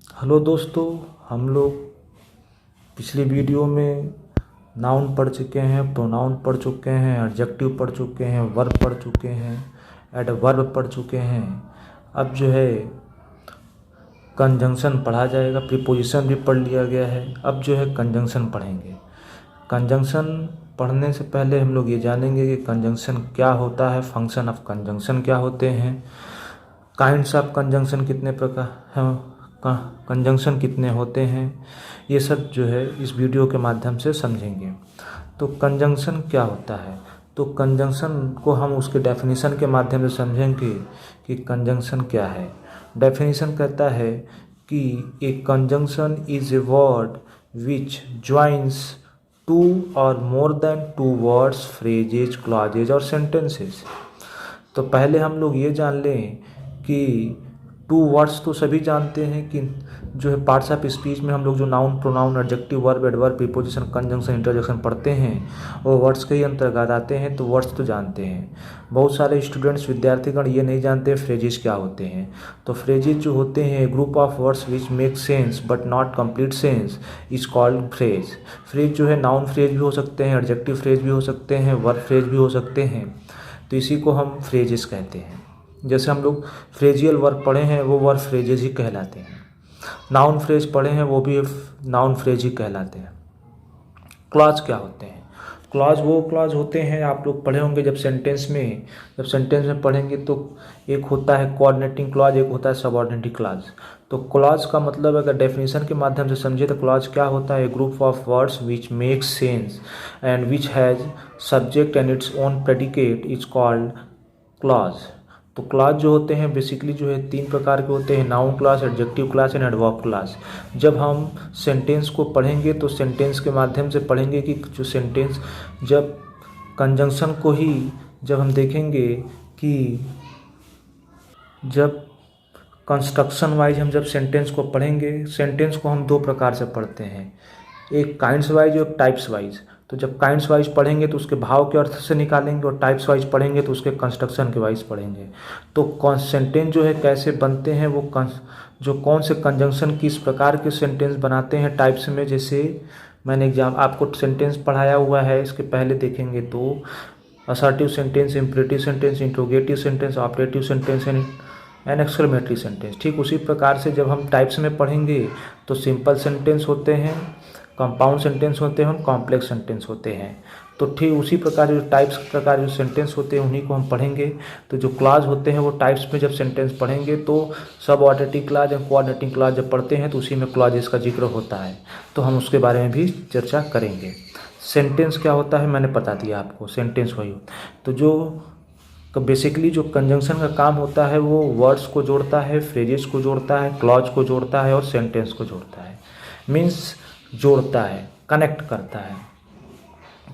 Hello दोस्तों, हम लोग पिछली वीडियो में नाउन पढ़ चुके हैं, प्रोनाउन पढ़ चुके हैं, एडजेक्टिव पढ़ चुके हैं, वर्ब पढ़ चुके हैं, एडवर्ब पढ़ चुके हैं। अब जो है कंजंक्शन पढ़ा जाएगा। प्रीपोजिशन भी पढ़ लिया गया है। अब जो है कंजंक्शन पढ़ेंगे। कंजंक्शन पढ़ने से पहले हम लोग ये जानेंगे कि कंजंक्शन क्या होता है, फंक्शन ऑफ कंजंक्शन क्या होते हैं, काइंड्स ऑफ कंजंक्शन कितने प्रकार हैं, कंजंक्शन कितने होते हैं। ये सब जो है इस वीडियो के माध्यम से समझेंगे। तो कंजंक्शन क्या होता है, तो कंजंक्शन को हम उसके डेफिनेशन के माध्यम से समझेंगे कि कंजंक्शन क्या है। डेफिनेशन कहता है कि a conjunction is a word which joins two और more than two words, phrases, clauses और सेंटेंसेस। तो पहले हम लोग ये जान लें कि टू वर्ड्स तो सभी जानते हैं कि जो है पार्ट्स ऑफ स्पीच में हम लोग जो noun, pronoun, adjective, verb, adverb, preposition, conjunction, interjection पढ़ते हैं वो वर्ड्स के ही अंतर्गत आते हैं। तो वर्ड्स तो जानते हैं। बहुत सारे स्टूडेंट्स, विद्यार्थीगण ये नहीं जानते फ्रेजेस क्या होते हैं। तो फ्रेजेस जो होते हैं group of words which make sense but not complete sense is called phrase. Phrase जो है नाउन फ्रेज भी हो सकते हैं, एडजेक्टिव फ्रेज भी हो सकते हैं, वर्ब फ्रेज भी हो सकते हैं। तो इसी को हम फ्रेजेस कहते हैं। जैसे हम लोग फ्रेजियल वर्ब पढ़े हैं वो वर्ब फ्रेजेस ही कहलाते हैं। नाउन फ्रेज पढ़े हैं वो भी नाउन फ्रेज ही कहलाते हैं। क्लॉज क्या होते हैं, क्लॉज वो क्लॉज होते हैं आप लोग पढ़े होंगे जब सेंटेंस में पढ़ेंगे तो एक होता है कोऑर्डिनेटिंग क्लॉज, एक होता है सबऑर्डिनेटिंग क्लॉज। तो क्लॉज का मतलब अगर डेफिनेशन के माध्यम से समझे तो क्लॉज क्या होता है, group of words which make sense and which has subject and its own predicate is called clause. तो क्लास जो होते हैं बेसिकली जो है तीन प्रकार के होते हैं, noun class, adjective class and adverb class. जब हम सेंटेंस को पढ़ेंगे तो सेंटेंस के माध्यम से पढ़ेंगे कि जो सेंटेंस जब कंजंक्शन को ही जब हम देखेंगे कि जब कंस्ट्रक्शन वाइज हम जब सेंटेंस को पढ़ेंगे, सेंटेंस को हम दो प्रकार से पढ़ते हैं, एक काइंड्स वाइज और टाइप्स वाइज। तो जब काइंड्स वाइज पढ़ेंगे तो उसके भाव के अर्थ से निकालेंगे और टाइप्स वाइज पढ़ेंगे तो उसके कंस्ट्रक्शन के वाइज पढ़ेंगे। तो सेंटेंस जो है कैसे बनते हैं, वो जो कौन से कंजंक्शन किस प्रकार के सेंटेंस बनाते हैं टाइप्स में। जैसे मैंने आपको सेंटेंस पढ़ाया हुआ है, इसके पहले देखेंगे तो assertive sentence, imperative sentence, interrogative sentence, operative sentence and exclamatory sentence. ठीक उसी प्रकार से जब हम टाइप्स में पढ़ेंगे तो सिंपल सेंटेंस होते हैं, कंपाउंड सेंटेंस होते हैं, कॉम्प्लेक्स सेंटेंस होते हैं। तो ठीक उसी प्रकार जो टाइप्स प्रकार जो सेंटेंस होते हैं उन्हीं को हम पढ़ेंगे। तो जो क्लॉज होते हैं वो टाइप्स में जब सेंटेंस पढ़ेंगे तो सब ऑर्डिनेटिंग क्लॉज एंड कोऑर्डिनेटिंग क्लॉज जब पढ़ते हैं तो उसी में क्लॉजेस का जिक्र होता है। तो हम उसके बारे में भी चर्चा करेंगे। सेंटेंस क्या होता है मैंने बता दिया आपको, सेंटेंस वही होता है। तो जो बेसिकली जो कंजंक्शन का काम होता है वो वर्ड्स को जोड़ता है, फ्रेजेस को जोड़ता है, क्लॉज को जोड़ता है और सेंटेंस को जोड़ता है। मीन्स जोड़ता है, कनेक्ट करता है।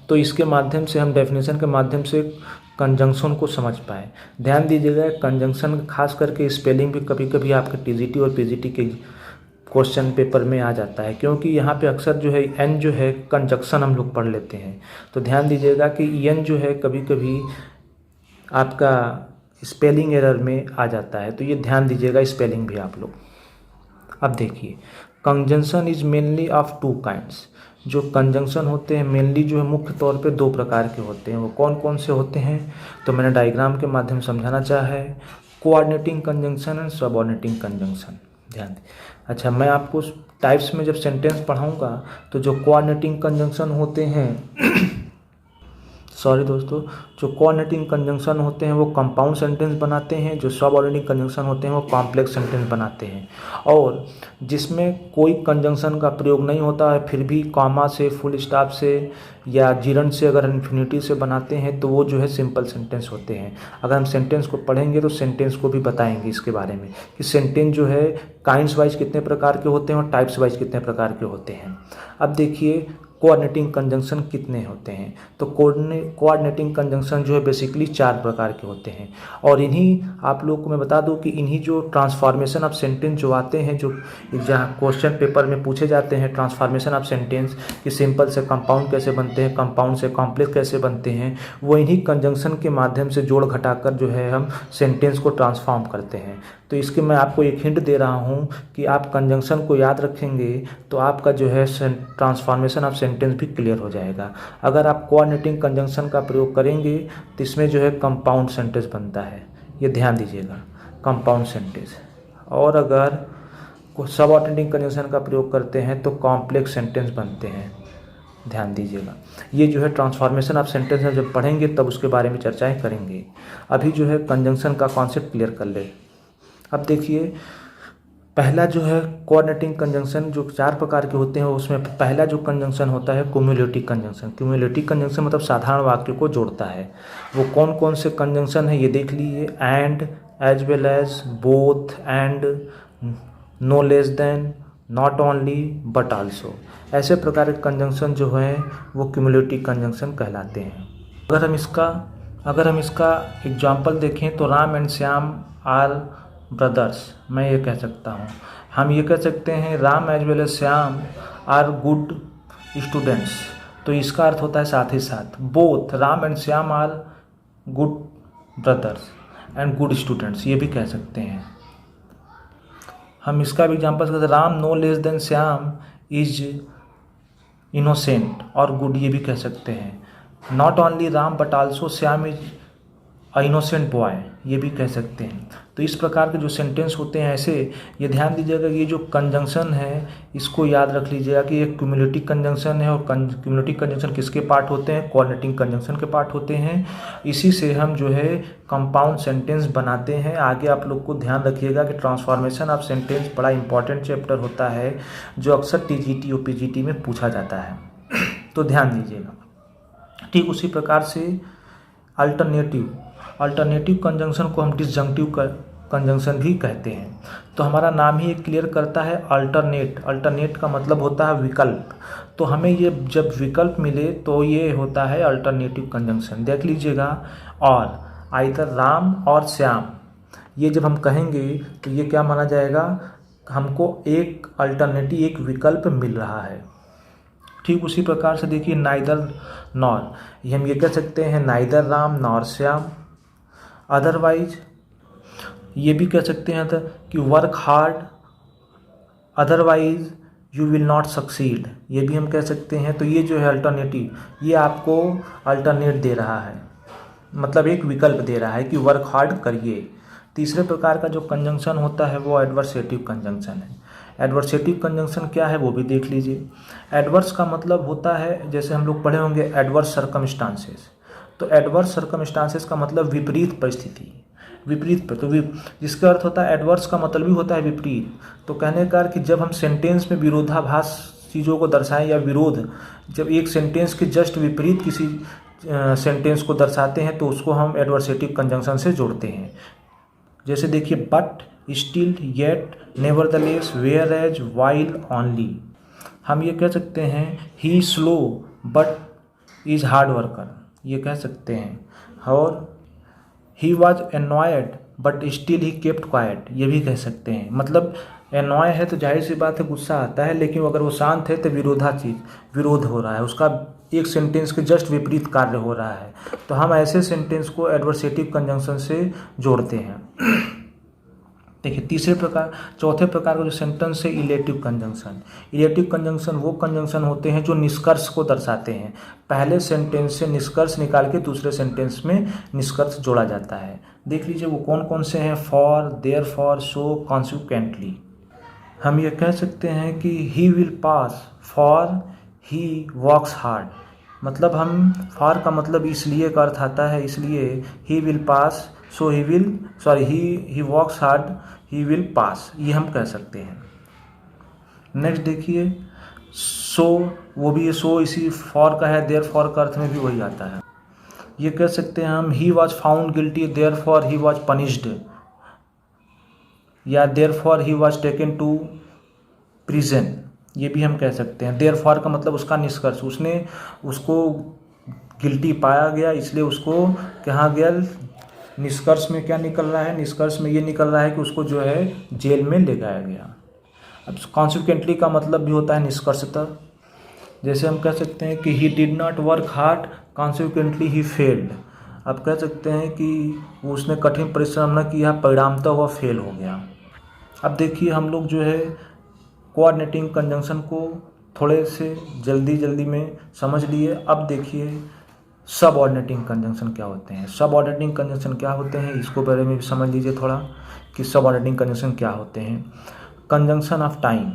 तो इसके माध्यम से हम डेफिनेशन के माध्यम से कंजंक्शन को समझ पाए। ध्यान दीजिएगा कंजंक्शन खास करके स्पेलिंग भी कभी कभी आपके टीजीटी और पीजीटी के क्वेश्चन पेपर में आ जाता है, क्योंकि यहाँ पे अक्सर जो है एन जो है कंजंक्शन हम लोग पढ़ लेते हैं। तो ध्यान दीजिएगा कि एन जो है कभी कभी आपका स्पेलिंग एरर में आ जाता है, तो ये ध्यान दीजिएगा स्पेलिंग भी आप लोग। अब देखिए conjunction is mainly of two kinds. जो कंजंक्शन होते हैं मेनली जो है मुख्य तौर पे दो प्रकार के होते हैं। वो कौन कौन से होते हैं तो मैंने डायग्राम के माध्यम से समझाना चाहा है। Coordinating conjunction and subordinating conjunction. ध्यान दें। अच्छा, मैं आपको टाइप्स में जब सेंटेंस पढ़ाऊंगा तो जो कोऑर्डिनेटिंग कंजंक्शन होते हैं सॉरी दोस्तों, जो कोऑर्डिनेटिंग कंजंक्शन होते हैं वो कंपाउंड सेंटेंस बनाते हैं, जो सबऑर्डिनेटिंग कंजंक्शन होते हैं वो कॉम्प्लेक्स सेंटेंस बनाते हैं। और जिसमें कोई कंजंक्शन का प्रयोग नहीं होता है फिर भी कॉमा से, फुल स्टॉप से या जिरंड से अगर इन्फिनिटी से बनाते हैं तो वो जो है सिंपल सेंटेंस होते हैं। अगर हम सेंटेंस को पढ़ेंगे तो सेंटेंस को भी बताएंगे इसके बारे में कि सेंटेंस जो है काइंड्स वाइज कितने प्रकार के होते हैं और टाइप्स वाइज कितने प्रकार के होते हैं। अब देखिए कोऑर्डिनेटिंग कंजंक्शन कितने होते हैं। तो कोऑर्डिनेटिंग कंजंक्शन जो है बेसिकली 4 प्रकार के होते हैं, और इन्हीं आप लोग को मैं बता दूं कि इन्हीं जो ट्रांसफॉर्मेशन ऑफ सेंटेंस जो आते हैं, जो जहाँ क्वेश्चन पेपर में पूछे जाते हैं ट्रांसफॉर्मेशन ऑफ सेंटेंस कि सिंपल से कंपाउंड कैसे बनते हैं, कंपाउंड से कॉम्प्लेक्स कैसे बनते हैं, वो इन्हीं कंजंक्शन के माध्यम से जोड़ घटाकर जो है हम सेंटेंस को ट्रांसफॉर्म करते हैं। तो इसके मैं आपको एक हिंट दे रहा हूँ कि आप कंजंक्शन को याद रखेंगे तो आपका जो है ट्रांसफॉर्मेशन ऑफ सेंटेंस भी क्लियर हो जाएगा। अगर आप कोऑर्डिनेटिंग कंजंक्शन का प्रयोग करेंगे तो इसमें जो है कंपाउंड सेंटेंस बनता है, ये ध्यान दीजिएगा, कंपाउंड सेंटेंस। और अगर सबऑर्डिनेटिंग कंजंक्शन का प्रयोग करते हैं तो कॉम्प्लेक्स सेंटेंस बनते हैं, ध्यान दीजिएगा। ये जो है ट्रांसफॉर्मेशन ऑफ सेंटेंस है, जब पढ़ेंगे तब उसके बारे में चर्चाएं करेंगे। अभी जो है कंजंक्शन का कॉन्सेप्ट क्लियर कर ले। अब देखिए, पहला जो है कोऑर्डिनेटिंग कंजंक्शन जो 4 प्रकार के होते हैं, उसमें पहला जो कंजंक्शन होता है क्युमुलेटिव कंजंक्शन। क्युमुलेटिव कंजंक्शन मतलब साधारण वाक्य को जोड़ता है। वो कौन कौन से कंजंक्शन है ये देख लीजिए, and, as well as, both, and, no less than, not only, but also. ऐसे प्रकार के कंजंक्शन जो हैं वो क्युमुलेटिव कंजंक्शन कहलाते हैं। अगर हम इसका एग्जाम्पल देखें तो Ram and Shyam are brothers, मैं ये कह सकता हूँ। हम ये कह सकते हैं Ram as well as Shyam are good students, तो इसका अर्थ होता है साथ ही साथ। Both Ram and Shyam are good brothers and good students, ये भी कह सकते हैं। हम इसका भी एग्जाम्पल सकते हैं, Ram no less than Shyam is innocent और गुड, ये भी कह सकते हैं। Not only Ram but also Shyam is innocent boy, ये भी कह सकते हैं। तो इस प्रकार के जो सेंटेंस होते हैं ऐसे, ये ध्यान दीजिएगा कि ये जो कंजंक्शन है इसको याद रख लीजिएगा कि ये क्युमुलेटिव कंजंक्शन है। और क्युमुलेटिव कंजंक्शन किसके पार्ट होते हैं, कोऑर्डिनेटिंग कंजंक्शन के पार्ट होते हैं। इसी से हम जो है कंपाउंड सेंटेंस बनाते हैं। आगे आप लोग को ध्यान रखिएगा कि ट्रांसफॉर्मेशन ऑफ सेंटेंस बड़ा इंपॉर्टेंट चैप्टर होता है जो अक्सर टीजीटी और पीजीटी में पूछा जाता है, तो ध्यान दीजिएगा। ठीक उसी प्रकार से अल्टरनेटिव कंजंक्शन को हम डिसजंक्टिव कंजंक्शन भी कहते हैं। तो हमारा नाम ही एक क्लियर करता है अल्टरनेट का मतलब होता है विकल्प। तो हमें ये जब विकल्प मिले तो ये होता है अल्टरनेटिव कंजंक्शन। देख लीजिएगा, और आइदर राम और श्याम, ये जब हम कहेंगे तो ये क्या माना जाएगा, हमको एक अल्टरनेटिव, एक विकल्प मिल रहा है। ठीक उसी प्रकार से देखिए नाइदर नॉर, ये हम ये कह सकते हैं neither Ram nor Shyam. Otherwise ये भी कह सकते हैं कि work hard otherwise you will not succeed, ये भी हम कह सकते हैं। तो ये जो है अल्टरनेटिव, ये आपको अल्टरनेट दे रहा है, मतलब एक विकल्प दे रहा है कि वर्क हार्ड करिए। तीसरे प्रकार का जो कंजंक्शन होता है वो एडवर्सेटिव कंजंक्शन है। एडवर्सेटिव कंजंक्शन क्या है वो भी देख लीजिए। एडवर्स का मतलब होता है, जैसे हम लोग पढ़े होंगे एडवर्स सर्कमस्टांसेस, तो एडवर्स सर्कमस्टांसेस का मतलब विपरीत परिस्थिति, विपरीत पर, तो जिसका अर्थ होता है एडवर्स का मतलब भी होता है विपरीत। तो कहने का कि जब हम सेंटेंस में विरोधाभास चीज़ों को दर्शाएं या विरोध, जब एक सेंटेंस के जस्ट विपरीत किसी सेंटेंस को दर्शाते हैं तो उसको हम एडवर्सेटिव कंजंक्शन से जोड़ते हैं। जैसे देखिए but, still, yet, nevertheless, whereas, while, only. हम ये कह सकते हैं he slow but is hard worker, ये कह सकते हैं। और he was annoyed but still he kept quiet, ये भी कह सकते हैं। मतलब एनॉय है तो जाहिर सी बात है गुस्सा आता है, लेकिन अगर वो शांत है तो विरोध हो रहा है, उसका एक सेंटेंस के जस्ट विपरीत कार्य हो रहा है। तो हम ऐसे सेंटेंस को एडवर्सेटिव कंजंक्शन से जोड़ते हैं। देखिए चौथे प्रकार का जो सेंटेंस है इलेटिव कंजंक्शन। इलेटिव कंजंक्शन वो कंजंक्शन होते हैं जो निष्कर्ष को दर्शाते हैं। पहले सेंटेंस से निष्कर्ष निकाल के दूसरे सेंटेंस में निष्कर्ष जोड़ा जाता है। देख लीजिए वो कौन कौन से हैं, फॉर, देयरफॉर, सो, कॉन्सिक्वेंटली। हम ये कह सकते हैं कि he will pass for he works hard, मतलब हम फॉर का मतलब इसलिए का अर्थ आता है, इसलिए he will pass, so he works hard, he will pass, ये हम कह सकते हैं। नेक्स्ट देखिए सो, वो भी ये सो इसी फॉर का है, देयर फॉर का अर्थ में भी वही आता है। ये कह सकते हैं हम he was found guilty therefore he was punished, या therefore he was taken to prison, ये भी हम कह सकते हैं। देयरफॉर का मतलब उसका निष्कर्ष, उसने उसको गिल्टी पाया गया इसलिए उसको कहा गया। निष्कर्ष में क्या निकल रहा है, निष्कर्ष में ये निकल रहा है कि उसको जो है जेल में ले जाया गया। अब कॉन्सिक्वेंटली का मतलब भी होता है निष्कर्षतः। जैसे हम कह सकते हैं कि he did not work hard consequently he failed. आप कह सकते हैं कि उसने कठिन परिश्रम न किया, परिणामतः वह फेल हो गया। अब देखिए हम लोग जो है कोऑर्डिनेटिंग कंजंक्शन को थोड़े से जल्दी में समझ लिए। अब देखिए सब ऑर्डिनेटिंग कंजंक्शन क्या होते हैं। सब ऑर्डिनेटिंग कंजंक्शन क्या होते हैं इसको बारे में भी समझ लीजिए थोड़ा, कि सब ऑर्डिनेटिंग कंजंक्शन क्या होते हैं। कंजंक्शन ऑफ टाइम,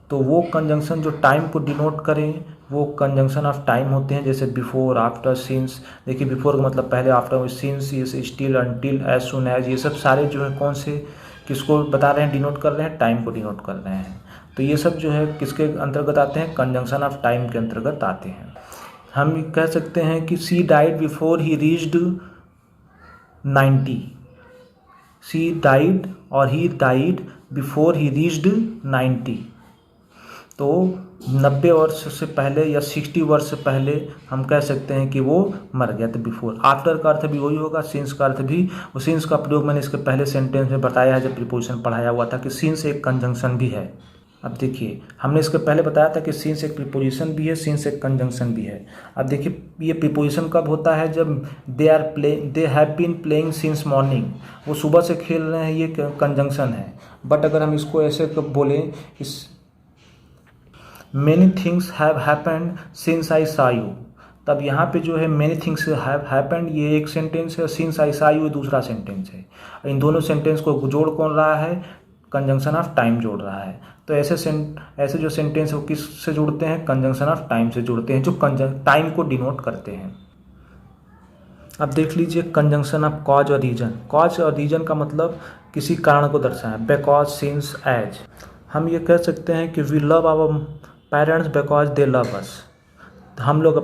तो वो कंजंक्शन जो टाइम को डिनोट करें वो कंजंक्शन ऑफ टाइम होते हैं, जैसे बिफोर, आफ्टर, सिंस। देखिए बिफोर का मतलब पहले, आफ्टर सिंस, ये still, until, as soon as, ये सब सारे जो है कौन से किसको बता रहे हैं, डिनोट कर रहे हैं, टाइम को डिनोट कर रहे हैं। तो ये सब जो है किसके अंतर्गत आते हैं, कंजंक्शन ऑफ टाइम के अंतर्गत आते हैं। हम कह सकते हैं कि she died before he reached 90, she died और he died before he reached 90। तो 90 वर्ष से पहले या 60 वर्ष से पहले हम कह सकते हैं कि वो मर गया। तो बिफोर। आफ्टर का अर्थ भी वही होगा, सिंस का अर्थ भी। वो सिंस का प्रयोग मैंने इसके पहले सेंटेंस में बताया है जब प्रीपोजिशन पढ़ाया हुआ था कि सिंस एक कंजंक्शन भी है। अब देखिए हमने इसके पहले बताया था कि सिंस एक प्रीपोजिशन भी है, सिंस एक कंजंक्शन भी है। अब देखिए ये प्रीपोजिशन कब होता है, जब they have been playing since morning, वो सुबह से खेल रहे हैं, ये कंजंक्शन है। बट अगर हम इसको ऐसे बोलें, इस many things have happened since I सा यू, तब यहाँ पे जो है मैनी थिंग्स हैव हैपेंड ये एक सेंटेंस है, सिंस आई सा यू दूसरा सेंटेंस है। इन दोनों सेंटेंस को जोड़ कौन रहा है, कंजंक्शन ऑफ टाइम जोड़ रहा है। तो ऐसे जो सेंटेंस वो किस से जुड़ते हैं, कंजंक्शन ऑफ टाइम से जुड़ते हैं, जो टाइम को डिनोट करते हैं। अब देख लीजिए कंजंक्शन ऑफ कॉज और रीजन। कॉज और रीजन का मतलब किसी कारण को दर्शाए, बिकॉज, सिंस, एज। हम ये कह सकते हैं कि we love our parents because they love us. हम लोग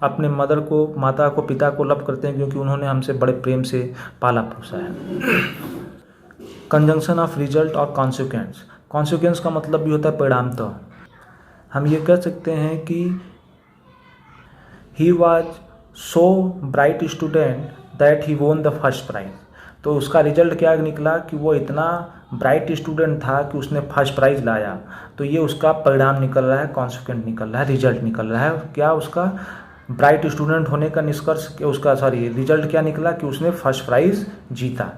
अपने मदर को, माता को, पिता को लव करते हैं क्योंकि उन्होंने हमसे बड़े प्रेम से पाला पोसा है। कंजंक्शन ऑफ रिजल्ट और कॉन्सिक्वेंस। कॉन्सिक्वेंस का मतलब भी होता है परिणाम। तो हम ये कह सकते हैं कि he was so bright student that he won the first prize. तो उसका रिजल्ट क्या निकला कि वो इतना ब्राइट स्टूडेंट था कि उसने फर्स्ट प्राइज़ लाया। तो ये उसका परिणाम निकल रहा है, कॉन्सिक्वेंट निकल रहा है, रिजल्ट निकल रहा है। क्या उसका ब्राइट स्टूडेंट होने का निष्कर्ष, उसका रिजल्ट क्या निकला कि उसने फर्स्ट प्राइज़ जीता।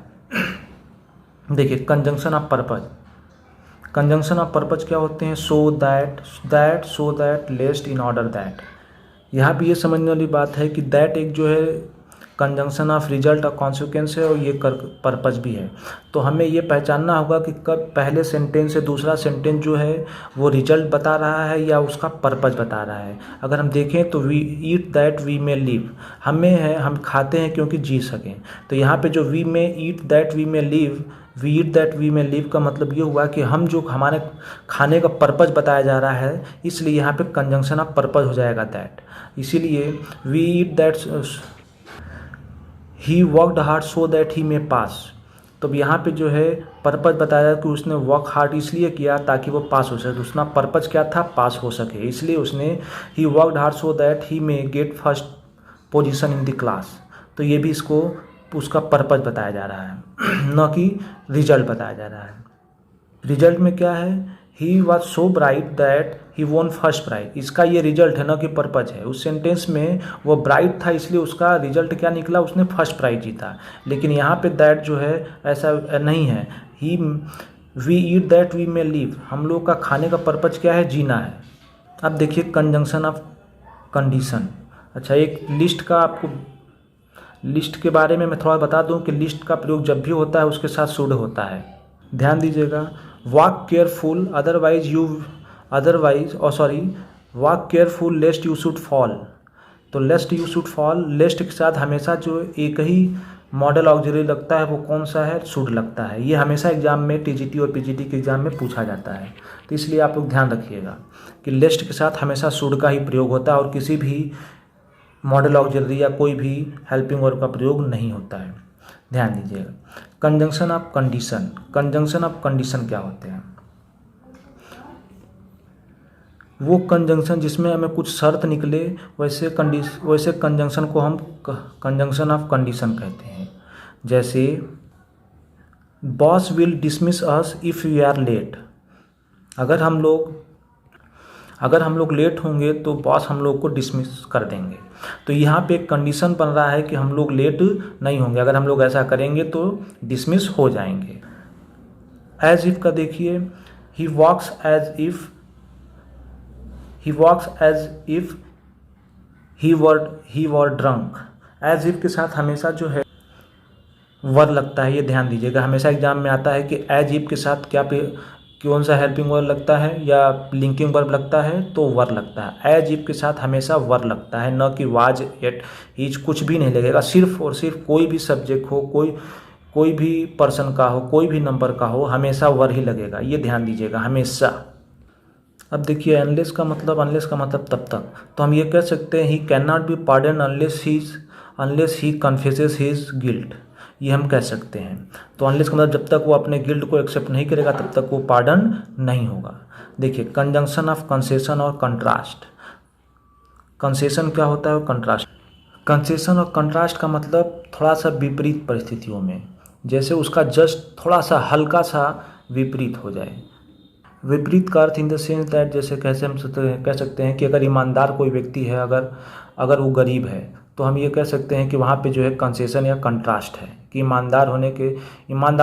देखिए conjunction of purpose. Conjunction of purpose क्या होते हैं, so that, that, so that, lest, in order that. यहाँ भी ये समझने वाली बात है कि दैट एक जो है कंजंक्शन ऑफ रिजल्ट और कॉन्सिक्वेंस है और ये पर्पज भी है। तो हमें ये पहचानना होगा कि कब पहले सेंटेंस से दूसरा सेंटेंस जो है वो रिजल्ट बता रहा है या उसका पर्पज बता रहा है। अगर हम देखें तो we eat that we may live, हमें है हम खाते हैं क्योंकि जी सकें। तो यहाँ पे जो we may eat that we may live, we eat that we may live का मतलब ये हुआ कि हम जो हमारे खाने का पर्पज बताया जा रहा है, इसलिए यहाँ पे कंजंक्शन ऑफ पर्पज हो जाएगा दैट। इसीलिए we eat that he worked hard so that he may pass. तो यहाँ पे जो है पर्पज बताया कि उसने वर्क हार्ड इसलिए किया ताकि वो पास हो सके। उसका पर्पज क्या था, पास हो सके, इसलिए उसने ही worked hard so that he may get first position in the class. तो ये भी इसको उसका पर्पज बताया जा रहा है, न कि रिजल्ट बताया जा रहा है। रिजल्ट में क्या है, he was so bright that he वोन फर्स्ट प्राइज, इसका ये रिजल्ट है, न कि पर्पज है। उस सेंटेंस में वो ब्राइट था इसलिए उसका रिजल्ट क्या निकला, उसने फर्स्ट प्राइज जीता। लेकिन यहाँ पे दैट जो है ऐसा नहीं है। He we eat that we may live, हम लोग का खाने का पर्पज क्या है, जीना है। अब देखिए कंजंक्शन ऑफ कंडीशन। अच्छा, एक लिस्ट का आपको लिस्ट के बारे में मैं थोड़ा बता दूं कि लिस्ट का प्रयोग जब भी होता है उसके साथ शुड होता है। ध्यान दीजिएगा, walk careful walk careful लेस्ट you should fall. तो लेस्ट यू शुड फॉल, लेस्ट के साथ हमेशा जो एक ही मॉडल ऑक्सिलरी लगता है वो कौन सा है, शुड लगता है। ये हमेशा एग्जाम में टीजीटी और पीजीटी के एग्जाम में पूछा जाता है। तो इसलिए आप लोग ध्यान रखिएगा कि लेस्ट के साथ हमेशा शुड का ही प्रयोग होता है और किसी भी मॉडल ऑक्सिलरी या कोई भी हेल्पिंग वर्ब का प्रयोग नहीं होता है। ध्यान दीजिएगा। Conjunction of condition. Conjunction of condition क्या होते हैं, वो कंजंक्शन जिसमें हमें कुछ शर्त निकले, वैसे कंजंक्शन को हम कंजंक्शन ऑफ कंडीशन कहते हैं। जैसे boss will dismiss us if you are late. अगर हम लोग लेट होंगे तो बॉस हम लोग को डिसमिस कर देंगे। तो यहाँ पे एक कंडीशन बन रहा है कि हम लोग लेट नहीं होंगे, अगर हम लोग ऐसा करेंगे तो डिसमिस हो जाएंगे। एज इफ का देखिए, he walks as if he were drunk. As if के साथ हमेशा जो है वर लगता है, ये ध्यान दीजिएगा। हमेशा एग्जाम में आता है कि एज इफ के साथ कौन सा हेल्पिंग वर्ब लगता है या लिंकिंग वर्ब लगता है, तो वर लगता है। एज इफ के साथ हमेशा वर लगता है, न कि वाज, एट, इज, कुछ भी नहीं लगेगा। सिर्फ और सिर्फ कोई भी सब्जेक्ट हो, कोई भी पर्सन का हो, कोई भी नंबर का हो, हमेशा वर ही लगेगा, ये ध्यान दीजिएगा हमेशा। अब देखिए अनलेस का मतलब तब तक, तो हम ये कह सकते हैं he can not be pardon unless he confesses his guilt, ये हम कह सकते हैं। तो अनलेस का मतलब जब तक वो अपने गिल्ट को एक्सेप्ट नहीं करेगा तब तक वो पार्डन नहीं होगा। देखिए कंजंक्शन ऑफ कंसेशन और कंट्रास्ट। कंसेशन क्या होता है और कंट्रास्ट। कंसेशन और कंट्रास्ट का मतलब थोड़ा सा विपरीत परिस्थितियों में, जैसे उसका जस्ट थोड़ा सा हल्का सा विपरीत हो जाए। विपरीत का अर्थ इन द सेंस दैट, जैसे कैसे हम कह सकते हैं कि अगर ईमानदार कोई व्यक्ति है, अगर वो गरीब है, तो हम ये कह सकते हैं कि वहाँ पे जो है कंसेशन या कंट्रास्ट है कि ईमानदार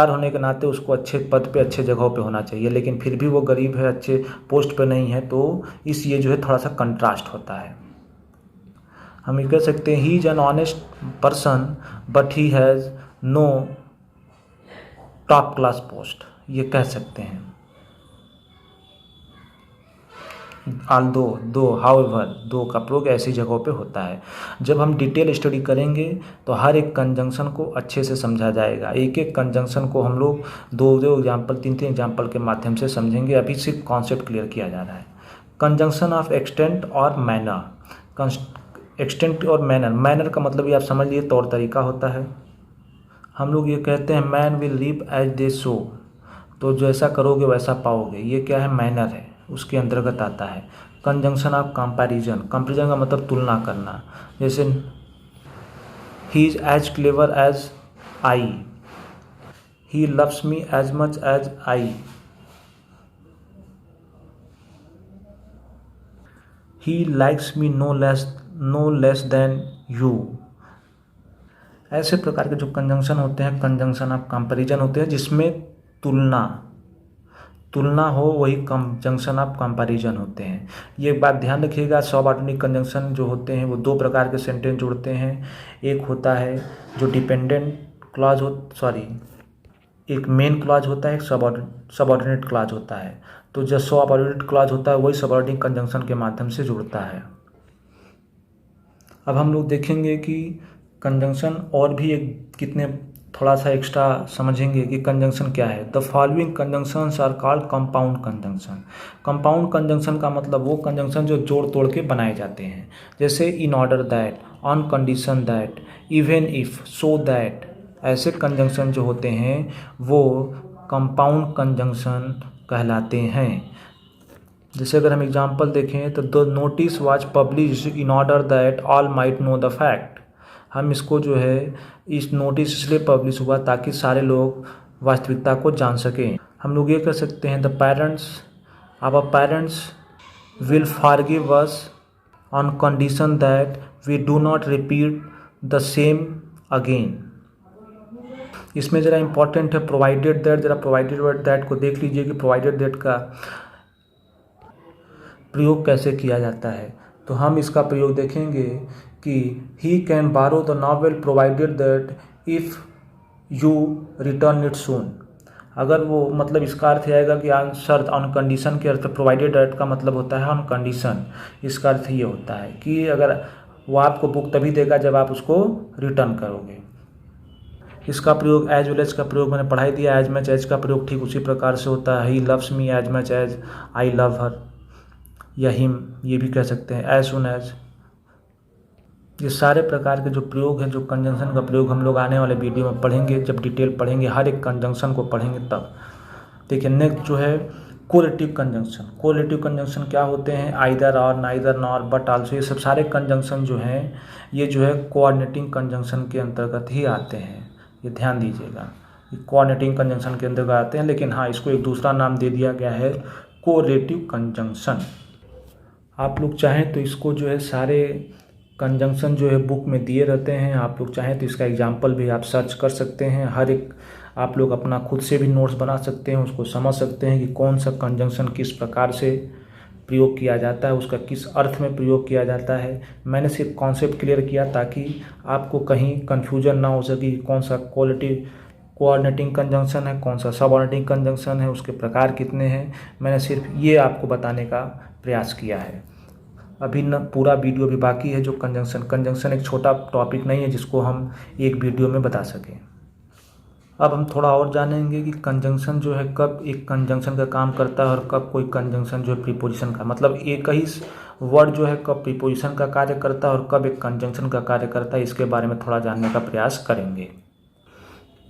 होने के नाते उसको अच्छे पद पे, अच्छे जगहों पे होना चाहिए, लेकिन फिर भी वो गरीब है, अच्छे पोस्ट पे नहीं है, तो इसलिए जो है थोड़ा सा कंट्रास्ट होता है। हम ये कह सकते हैं he is an honest person but he has know top class post, ये कह सकते हैं। हाउएवर, दो का प्रयोग ऐसी जगहों पे होता है। जब हम डिटेल स्टडी करेंगे तो हर एक कंजंक्शन को अच्छे से समझा जाएगा। एक एक कंजंक्शन को हम लोग दो एग्जाम्पल, तीन एग्जाम्पल के माध्यम से समझेंगे। अभी सिर्फ कॉन्सेप्ट क्लियर किया जा रहा है। कंजंक्शन ऑफ एक्सटेंट और मैनर। एक्सटेंट और मैनर का मतलब ये आप समझ लिए तौर तरीका होता है। हम लोग ये कहते हैं man will reap as they sow, तो जैसा करोगे वैसा पाओगे, ये क्या है, मैनर है, उसके अंतर्गत आता है। Conjunction of comparison. कंपैरिजन का मतलब तुलना करना, जैसे he is as clever as I, he loves me as much as I, he likes me no less than you. ऐसे प्रकार के जो कंजंक्शन होते हैं कंजंक्शन ऑफ कंपैरिजन होते हैं, जिसमें तुलना हो, वही कंजंक्शन ऑफ कंपैरिजन होते हैं। ये बात ध्यान रखिएगा। सबऑर्डिनेट कंजंक्शन जो होते हैं वो दो प्रकार के सेंटेंस जोड़ते हैं। एक होता है जो डिपेंडेंट क्लॉज एक मेन क्लॉज होता है, एक सबऑर्डिनेट क्लॉज होता है। तो जो सबऑर्डिनेट क्लॉज होता है वही सबऑर्डिनेट कंजंक्शन के माध्यम से जुड़ता है। अब हम लोग देखेंगे कि कंजंक्शन और भी थोड़ा सा एक्स्ट्रा समझेंगे कि कंजंक्शन क्या है। The following conjunctions are called compound conjunction. Compound conjunction का मतलब वो कंजंक्शन जो जोड़ तोड़ के बनाए जाते हैं, जैसे इन order that, on condition that, even if, so that. ऐसे कंजंक्शन जो होते हैं वो कंपाउंड कंजंक्शन कहलाते हैं। जैसे अगर हम एग्जांपल देखें तो the notice was published in order that all might know the fact. हम इसको जो है, इस नोटिस इसलिए पब्लिश हुआ ताकि सारे लोग वास्तविकता को जान सकें। हम लोग ये कह सकते हैं our parents will forgive us on condition that we do not repeat the same again. इसमें ज़रा इम्पॉर्टेंट है प्रोवाइडेड दैट। ज़रा प्रोवाइडेड दैट को देख लीजिए कि प्रोवाइडेड दैट का प्रयोग कैसे किया जाता है। तो हम इसका प्रयोग देखेंगे कि ही कैन बारो the novel provided that if you return it सून। अगर वो मतलब इसका अर्थ आएगा कि शर्त, ऑन कंडीशन के अर्थ प्रोवाइडेड दैट का मतलब होता है ऑन कंडीशन। इसका अर्थ ये होता है कि अगर वो आपको बुक तभी देगा जब आप उसको रिटर्न करोगे। इसका प्रयोग एज वेल एज का प्रयोग मैंने पढ़ाई दिया। एज मच एज का प्रयोग ठीक उसी प्रकार से होता है। He loves me as much as I love her, या हिम, ये भी कह सकते हैं। एज सुन एज, ये सारे प्रकार के जो प्रयोग हैं, जो कंजंक्शन का प्रयोग हम लोग आने वाले वीडियो में पढ़ेंगे। जब डिटेल पढ़ेंगे, हर एक कंजंक्शन को पढ़ेंगे तब। देखिए नेक्स्ट जो है कोरिलेटिव कंजंक्शन, कोरिलेटिव कंजंक्शन क्या होते हैं? आइदर और, नाइदर नॉर, बट आल्सो, ये सब सारे कंजंक्शन जो हैं ये जो है कोऑर्डिनेटिंग कंजंक्शन के अंतर्गत ही आते हैं। ये ध्यान दीजिएगा, ये कोऑर्डिनेटिंग कंजंक्शन के अंतर्गत आते हैं, लेकिन हाँ इसको एक दूसरा नाम दे दिया गया है कोरिलेटिव कंजंक्शन। आप लोग चाहें तो इसको जो है सारे कंजंक्शन जो है बुक में दिए रहते हैं, आप लोग चाहें तो इसका एग्जाम्पल भी आप सर्च कर सकते हैं। हर एक आप लोग अपना खुद से भी नोट्स बना सकते हैं, उसको समझ सकते हैं कि कौन सा कंजंक्शन किस प्रकार से प्रयोग किया जाता है, उसका किस अर्थ में प्रयोग किया जाता है। मैंने सिर्फ कॉन्सेप्ट क्लियर किया ताकि आपको कहीं कन्फ्यूजन ना हो सके कि कौन सा कोऑर्डिनेटिंग कंजंक्शन है, कौन सा सबऑर्डिनेटिंग कंजंक्शन है, उसके प्रकार कितने हैं। मैंने सिर्फ ये आपको बताने का प्रयास किया है। अभी न पूरा वीडियो भी बाकी है जो कंजंक्शन एक छोटा टॉपिक नहीं है जिसको हम एक वीडियो में बता सकें। अब हम थोड़ा और जानेंगे कि कंजंक्शन जो है कब एक कंजंक्शन का काम करता है और कब कोई कंजंक्शन जो है प्रीपोजिशन का, मतलब एक ही वर्ड जो है कब प्रीपोजिशन का कार्य करता है और कब एक कंजंक्शन का कार्य करता है, इसके बारे में थोड़ा जानने का प्रयास करेंगे।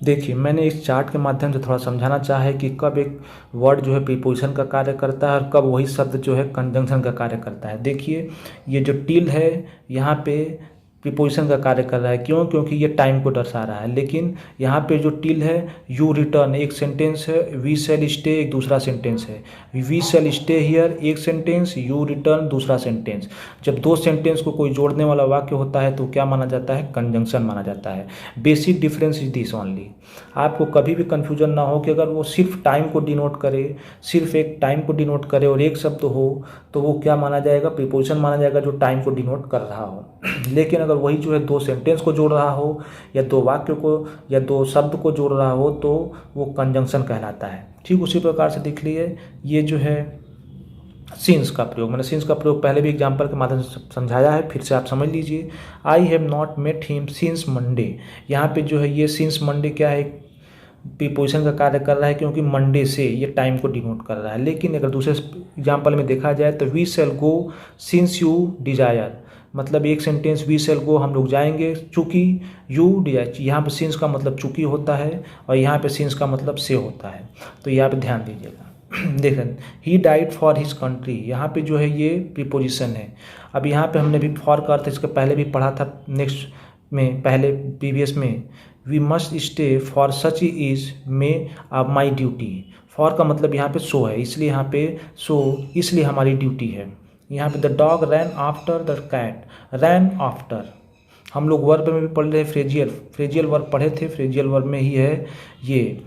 देखिए, मैंने इस चार्ट के माध्यम से थोड़ा समझाना चाहा है कि कब एक वर्ड जो है प्रीपोजिशन का कार्य करता है और कब वही शब्द जो है कंजंक्शन का कार्य करता है। देखिए, ये जो टिल है यहाँ पे प्रीपोजिशन का कार्य कर रहा है, क्यों? क्योंकि ये टाइम को दर्शा रहा है। लेकिन यहाँ पे जो टिल है, यू रिटर्न एक सेंटेंस है, वी शैल स्टे एक दूसरा सेंटेंस है, वी शैल स्टे हियर एक सेंटेंस, यू रिटर्न दूसरा सेंटेंस। जब दो सेंटेंस को कोई जोड़ने वाला वाक्य होता है तो क्या माना जाता है? कंजंक्शन माना जाता है। Basic difference is this only. आपको कभी भी कन्फ्यूजन ना हो कि अगर वो सिर्फ टाइम को डिनोट करे, सिर्फ एक टाइम को डिनोट करे और एक शब्द हो तो वो क्या माना जाएगा? प्रीपोजिशन माना जाएगा जो टाइम को डिनोट कर रहा हो। लेकिन अगर वही जो है दो सेंटेंस को जोड़ रहा हो या दो वाक्य को या दो शब्द को जोड़ रहा हो तो वो कंजंक्शन कहलाता है। ठीक उसी प्रकार से देख लीजिए, ये जो है सिंस का प्रयोग, मैंने सिंस का प्रयोग पहले भी एग्जाम्पल के माध्यम से समझाया है, फिर से आप समझ लीजिए। I have not met him since Monday. यहाँ पे जो है ये सिंस मंडे क्या है? प्रीपोजिशन का कार्य कर रहा है क्योंकि मंडे से ये टाइम को डिनोट कर रहा है। लेकिन अगर दूसरे एग्जाम्पल में देखा जाए तो we shall go since you desire, मतलब एक सेंटेंस वी शैल गो हम लोग जाएंगे चूँकि यू डिजायर, यहाँ पे सिंस का मतलब चूँकि होता है और यहाँ पे सिंस का मतलब से होता है, तो यहाँ पे ध्यान दीजिएगा। देखें, he died for his country, यहाँ पे जो है ये प्रीपोजिशन है। अब यहाँ पे हमने भी फॉर का अर्थ इसके पहले भी पढ़ा था, नेक्स्ट में पहले प्रीवियस में। We must stay for such is may my duty. For का मतलब यहाँ पे सो है, इसलिए यहाँ पे सो इसलिए हमारी ड्यूटी है। यहाँ पे the dog ran after the cat, ran after हम लोग वर्ब में भी पढ़ रहे हैं, फ्रेजियल वर्ब पढ़े थे, फ्रेजियल वर्ब में ही है ये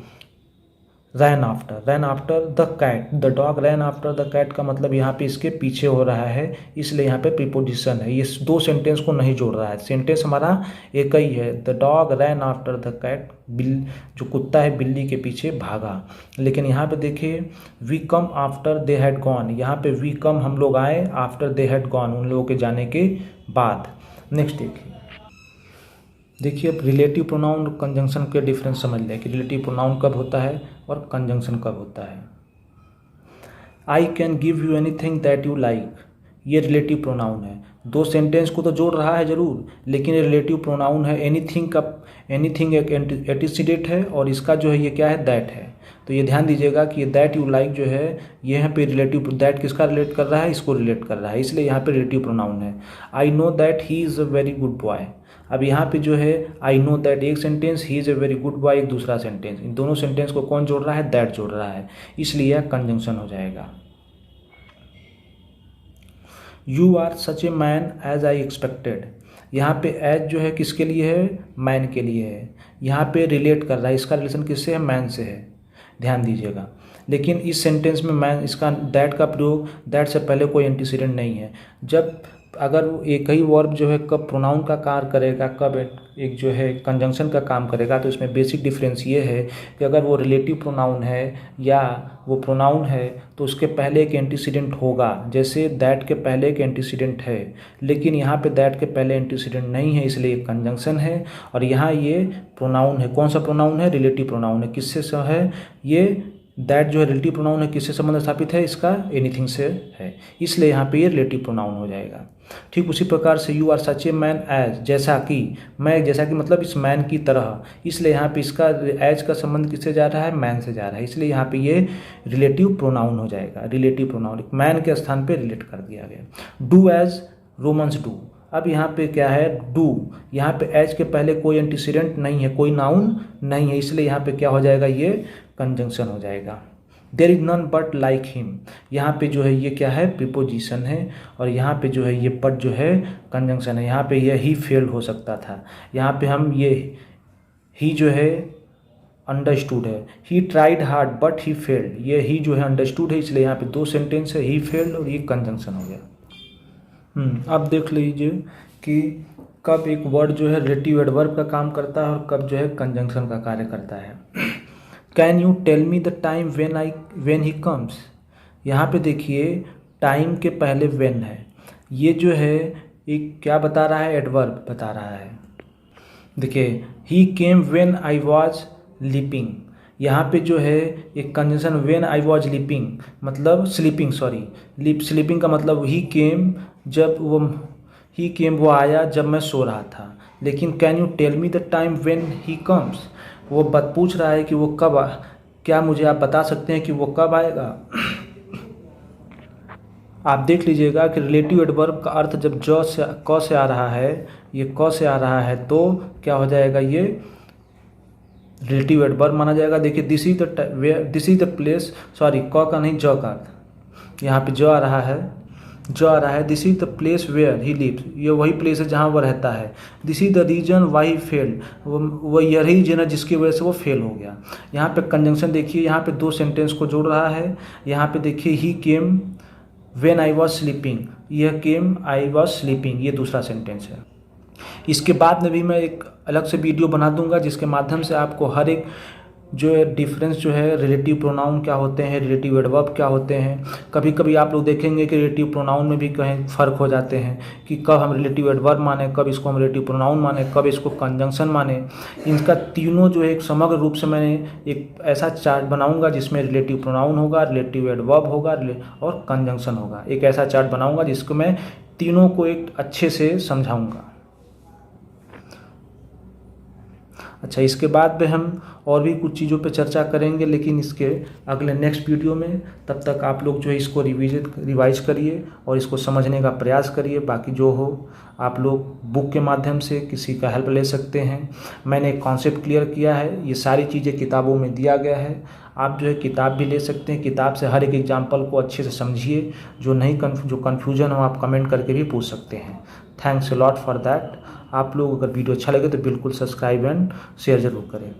ran after the cat, the dog ran after the cat का मतलब यहाँ पे इसके पीछे हो रहा है, इसलिए यहाँ पे प्रीपोजिशन है। ये दो सेंटेंस को नहीं जोड़ रहा है, सेंटेंस हमारा एक ही है, the dog ran after the cat, जो कुत्ता है बिल्ली के पीछे भागा। लेकिन यहाँ पे देखिए we come after they had gone, यहाँ पे वी कम हम लोग आए, आफ्टर दे हैड गॉन उन लोगों के जाने के बाद। नेक्स्ट देखिए अब रिलेटिव प्रोनाउन और कंजंक्शन के डिफरेंस समझ लें कि रिलेटिव प्रोनाउन कब होता है और कंजंक्शन कब होता है। I can give you anything that you like, ये रिलेटिव प्रोनाउन है। दो सेंटेंस को तो जोड़ रहा है जरूर, लेकिन ये रिलेटिव प्रोनाउन है। एनीथिंग का एनीथिंग एक एंटीसीडेंट है और इसका जो है ये क्या है? दैट है। तो ये ध्यान दीजिएगा कि ये दैट यू लाइक जो है ये यहाँ पे रिलेटिव, दैट किसका रिलेट कर रहा है? इसको रिलेट कर रहा है, इसलिए यहाँ पे रिलेटिव प्रोनाउन है। I know that he is a very good boy, अब यहाँ पे जो है आई नो दैट एक sentence, he is a very good boy एक दूसरा सेंटेंस, इन दोनों सेंटेंस को कौन जोड़ रहा है? दैट जोड़ रहा है, इसलिए यह कंजंक्शन हो जाएगा। You are such a man as I expected, यहाँ पे एज जो है किसके लिए है? मैन के लिए है। यहाँ पे रिलेट कर रहा है, इसका रिलेशन किससे है? मैन से है, ध्यान दीजिएगा। लेकिन इस सेंटेंस में मैन, इसका दैट का प्रयोग, दैट से पहले कोई एंटीसीडेंट नहीं है। जब अगर एक ही वर्ब जो है कब प्रोनाउन का कार्य करेगा, कब एक जो है कंजंक्शन का काम करेगा, तो इसमें बेसिक डिफरेंस ये है कि अगर वो रिलेटिव प्रोनाउन है या वो प्रोनाउन है तो उसके पहले एक एंटीसीडेंट होगा, जैसे दैट के पहले एक एंटीसीडेंट है। लेकिन यहाँ पे दैट के पहले एंटीसीडेंट नहीं है, इसलिए एक कंजंक्शन है। और यहाँ ये प्रोनाउन है, कौन सा प्रोनाउन है? रिलेटिव प्रोनाउन है। किससे है? ये दैट जो है रिलेटिव प्रोनाउन है, किससे संबंध स्थापित है, इसका एनीथिंग से है, इसलिए यहाँ पे ये रिलेटिव प्रोनाउन हो जाएगा। ठीक उसी प्रकार से you are such a man as, जैसा कि, मैं जैसा कि मतलब इस मैन की तरह, इसलिए यहाँ पे इसका एज का संबंध किससे जा रहा है, मैन से जा रहा है, इसलिए यहाँ पे ये रिलेटिव प्रोनाउन हो जाएगा। रिलेटिव प्रोनाउन मैन के स्थान पे रिलेट कर दिया गया। डू एज रोमन्स डू, अब यहाँ पे क्या है, डू, यहाँ पे एज के पहले कोई एंटीसीडेंट नहीं है, कोई नाउन नहीं है, इसलिए यहाँ पे क्या हो जाएगा, ये कंजंक्शन हो जाएगा। There is none but like him, यहाँ पे जो है ये क्या है, प्रीपोजिशन है, और यहाँ पे जो है ये बट जो है कंजंक्शन है। यहाँ पे ये ही फेल्ड हो सकता था, यहाँ पे हम ये ही जो है अंडरस्टूड है, he tried hard but he failed, ये ही जो है अंडरस्टूड है, इसलिए यहाँ पे दो सेंटेंस है, ही फेल्ड और ये कंजंक्शन हो गया। अब देख लीजिए कि कब एक वर्ड जो है रिलेटिव एडवर्ब का काम करता है और कब जो है कंजंक्शन का कार्य करता है। Can you tell me the time when he comes, यहाँ पे देखिए टाइम के पहले व्हेन है, ये जो है एक क्या बता रहा है, एडवर्ब बता रहा है। देखिए he came when I was leaping, यहाँ पे जो है एक conjunction when I was leaping मतलब स्लीपिंग, स्लीपिंग का मतलब ही केम, जब वो ही केम वो आया जब मैं सो रहा था। लेकिन can you tell me the time when he comes, वो पूछ रहा है कि वो कब क्या मुझे आप बता सकते हैं कि वो कब आएगा। आप देख लीजिएगा कि रिलेटिव एडवर्ब का अर्थ जब क से आ रहा है, ये क से आ रहा है तो क्या हो जाएगा, ये रिलेटिव एडवर्ब माना जाएगा। देखिए this is the place, sorry क का नहीं ज का, यहाँ पे जो आ रहा है, this is the place where he lives, ये वही प्लेस है जहाँ वो रहता है। This is the reason why he failed, वो यही रीजन है जिसकी वजह से वो फेल हो गया। यहाँ पे कंजंक्शन देखिए, यहाँ पे दो सेंटेंस को जोड़ रहा है। यहाँ पे देखिए he came when I was sleeping, यह केम आई वॉज स्लीपिंग, ये दूसरा सेंटेंस है। इसके बाद में भी मैं एक अलग से वीडियो बना दूंगा जिसके माध्यम से आपको हर एक जो है डिफरेंस जो है, रिलेटिव प्रोनाउन क्या होते हैं, रिलेटिव एडवर्ब क्या होते हैं। कभी कभी आप लोग देखेंगे कि रिलेटिव प्रोनाउन में भी कहीं फ़र्क हो जाते हैं कि कब हम रिलेटिव एडवर्ब माने, कब इसको हम रिलेटिव प्रोनाउन माने, कब इसको कंजंक्शन माने। इनका तीनों जो है एक समग्र रूप से मैं एक ऐसा चार्ट बनाऊंगा जिसमें रिलेटिव प्रोनाउन होगा, रिलेटिव एडवर्ब होगा और कंजंक्शन होगा। एक ऐसा चार्ट बनाऊंगा जिसको मैं तीनों को एक अच्छे से समझाऊंगा। अच्छा, इसके बाद में हम और भी कुछ चीज़ों पे चर्चा करेंगे, लेकिन इसके अगले नेक्स्ट वीडियो में। तब तक आप लोग जो है इसको रिवाइज करिए और इसको समझने का प्रयास करिए। बाकी जो हो आप लोग बुक के माध्यम से किसी का हेल्प ले सकते हैं। मैंने एक कॉन्सेप्ट क्लियर किया है, ये सारी चीज़ें किताबों में दिया गया है। आप जो है किताब भी ले सकते हैं, किताब से हर एक एग्जाम्पल को अच्छे से समझिए। जो कन्फ्यूजन हो आप कमेंट करके भी पूछ सकते हैं। Thanks a lot for that. आप लोग अगर वीडियो अच्छा लगे तो बिल्कुल सब्सक्राइब एंड शेयर ज़रूर करें।